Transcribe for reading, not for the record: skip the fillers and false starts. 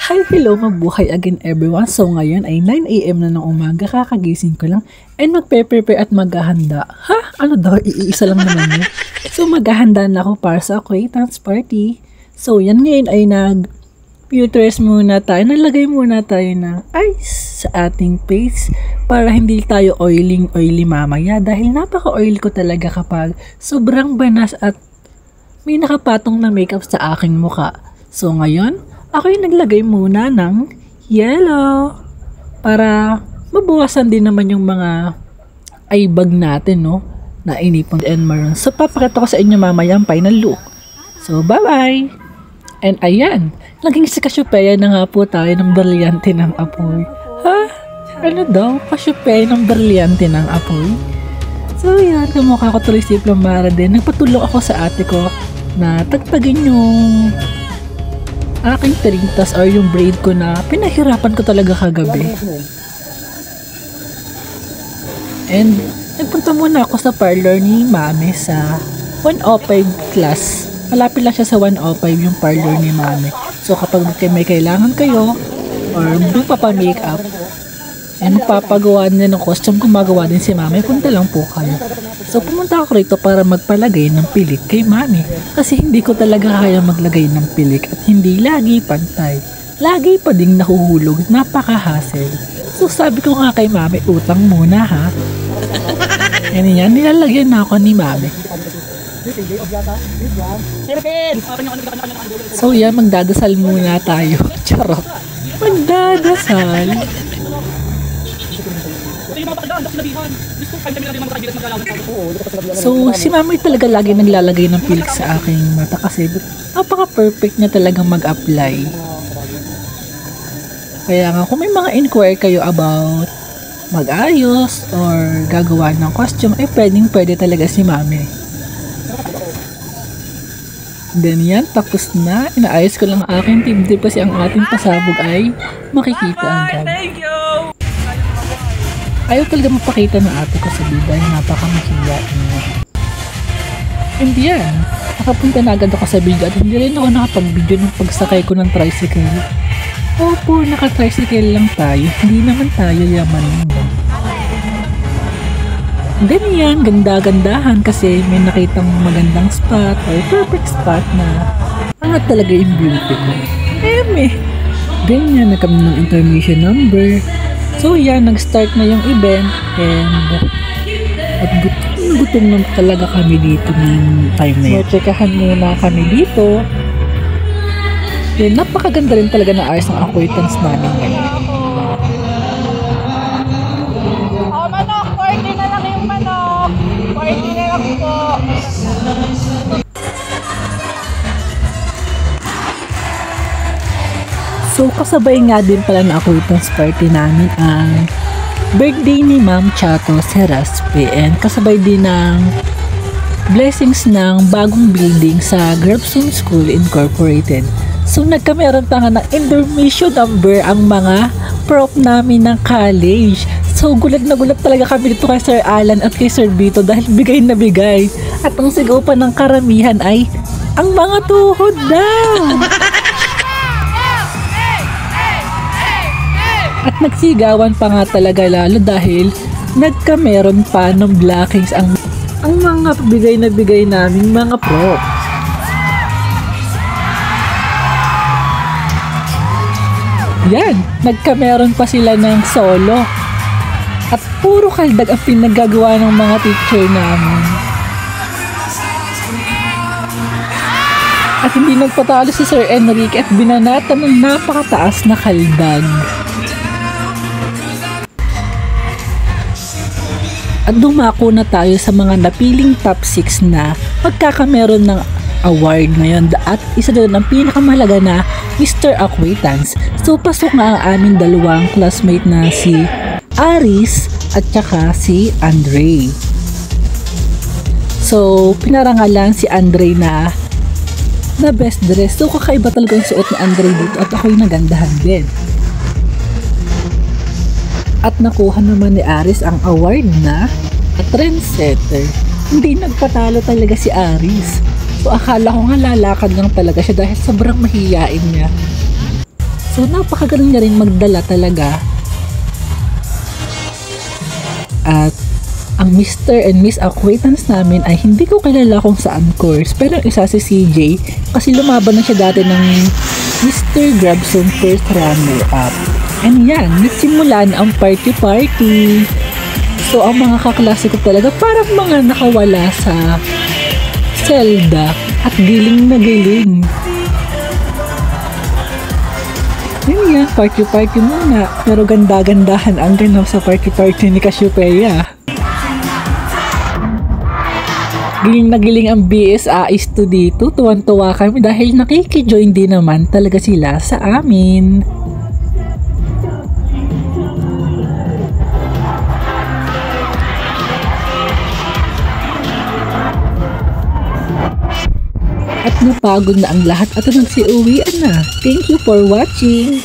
Hi, hello, mabuhay again everyone. So ngayon ay 9 AM na ng umaga, kakagising ko lang and magpe-prepare at maghahanda. Ha? Ano daw? Iisa lang naman yun. So maghahanda na ako para sa acquaintance party. So yan ngayon ay nag-filters muna tayo. Nalagay muna tayo ng ice sa ating face para hindi tayo oily mamaya dahil napaka-oily ko talaga kapag sobrang banas at may nakapatong na makeup sa aking muka. So ngayon, ako yung naglagay muna ng yellow para mabawasan din naman yung mga eye bag natin, no? Na inipon and maroon. So, papakita ko sa inyo mamaya ang final look. So, bye-bye! And ayan, naging si Cassiopeia na nga po tayo ng brilyante ng apoy. Ha? Ano daw? Cassiopeia ng brilyante ng apoy? So, yan. Kamukha ko tuloy si Plumara din. Nagpatulong ako sa ate ko na tagtagin yung aking trintas or yung braid ko na pinahirapan ko talaga kagabi. And nagpunta muna ako sa parlor ni Mami sa 105 class. Malapit lang siya sa 105 yung parlor ni Mami. So kapag may kailangan kayo or magpapa-makeup and magpapagawa niya ng costume, gumagawa din si Mami, punta lang po kayo. So pumunta ako rito para magpalagay ng pilik kay Mami kasi hindi ko talaga kaya maglagay ng pilik at hindi lagi pantay. Lagi pa ding nahuhulog, napaka-hassle. So sabi ko nga kay Mami, utang muna ha. And yan, nilalagyan na ako ni Mami. So yan, magdadasal muna tayo. Charot. Magdadasal. So, si Mami talaga lagi naglalagay ng pilik sa aking mata kasi napaka-perfect niya talagang mag-apply. Kaya nga, kung may mga inquire kayo about mag-ayos or gagawa ng costume, eh pwede talaga si Mami. Then yan, tapos na. Inaayos ko lang ang aking tibdip kasi ang ating pasabog ay makikita agad. Ayaw talaga mapakita ng ate ko sa bida yung napakamahiyain niya. And yan, nakapunta na agad ako sa video at hindi rin ako nakapag-video ng pagsakay ko ng tricycle. Opo, naka-tricycle lang tayo. Hindi naman tayo yaman mo. Then yan, ganda-gandahan kasi may nakitang magandang spot or perfect spot na angat talaga yung beauty ko. Then yan, nagkami ng intermission number. So yan, nag-start na yung event and at gutom na talaga kami dito ng time na yun. So, checkahan muna kami dito. Then, napakaganda rin talaga na ayos ng acquaintance namin ngayon. Oh, manok! 40 na lang yung manok! 40 na lang po! So, kasabay nga din pala na acquaintance party namin ang birthday ni Ma'am Chato Seraspe and kasabay din ng blessings ng bagong building sa Grabson School Incorporated. So, nagkameron pa nga ng intermission number ang mga prof namin ng college. So, gulat na gulat talaga kami dito kay Sir Alan at kay Sir Vito dahil bigay na bigay. At ang sigaw pa ng karamihan ay, ang mga tuhod daw! At nagsigawan pa nga talaga lalo dahil nagkameron pa ng blockings ang mga bigay na bigay naming mga prof. Yan, nagkameron pa sila ng solo. At puro kaldag ang pinagagawa ng mga teacher namin. At hindi nagpatalo si Sir Enrique at binanatan ng napakataas na kaldag. At dumako na tayo sa mga napiling top 6 na magkakameron ng award ngayon at isa doon ang pinakamahalaga na Mr. Acquaintance. So pasok nga ang aming dalawang classmate na si Aris at saka si Andre. So pinarangalan si Andre na best dress. So kakaiba talaga yung suot ni Andre dito at ako'y nagandahan din. At nakuha naman ni Aris ang award na trendsetter. Hindi nagpatalo talaga si Aris. So akala ko nga lalakad lang talaga siya dahil sobrang mahiyain niya. So napakagaling niya rin magdala talaga. At ang Mr. and Miss Acquaintance namin ay hindi ko kilala kung saan course, pero isa si CJ kasi lumaban na siya dati ng Mr. Grabson first runner-up. And yan, nagsimula na ang party-party. So ang mga kaklase ko talaga parang mga nakawala sa Zelda at giling na giling. Yun yan, party-party muna. Pero ganda-gandahan ang ganap sa party-party ni Cassiopeia. Giling na giling ang BSA is to dito. Tuwan-tuwa kami dahil nakikijoin din naman talaga sila sa amin. At napagod na ang lahat at nagsiuwian na. Thank you for watching!